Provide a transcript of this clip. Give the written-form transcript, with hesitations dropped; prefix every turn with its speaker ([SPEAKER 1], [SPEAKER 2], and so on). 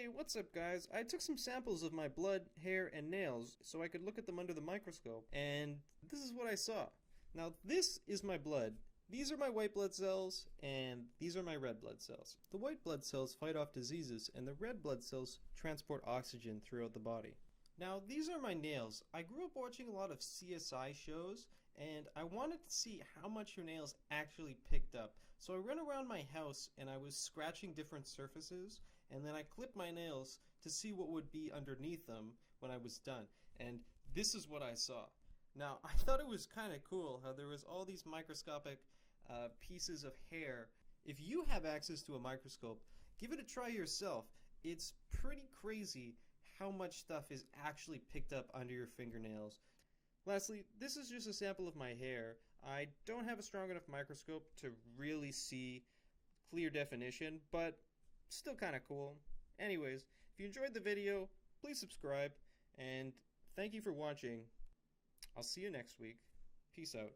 [SPEAKER 1] Hey, what's up guys? I took some samples of my blood, hair, and nails so I could look at them under the microscope, and this is what I saw. Now this is my blood. These are my white blood cells, and these are my red blood cells. The white blood cells fight off diseases, and the red blood cells transport oxygen throughout the body. Now these are my nails. I grew up watching a lot of CSI shows, and I wanted to see how much your nails actually picked up. So I ran around my house and I was scratching different surfaces, and then I clipped my nails to see what would be underneath them when I was done. And this is what I saw. Now I thought it was kind of cool how there was all these microscopic pieces of hair. If you have access to a microscope, give it a try yourself. It's pretty crazy how much stuff is actually picked up under your fingernails. Lastly, this is just a sample of my hair. I don't have a strong enough microscope to really see clear definition, but still kind of cool. Anyways, if you enjoyed the video, please subscribe, and thank you for watching. I'll see you next week. Peace out.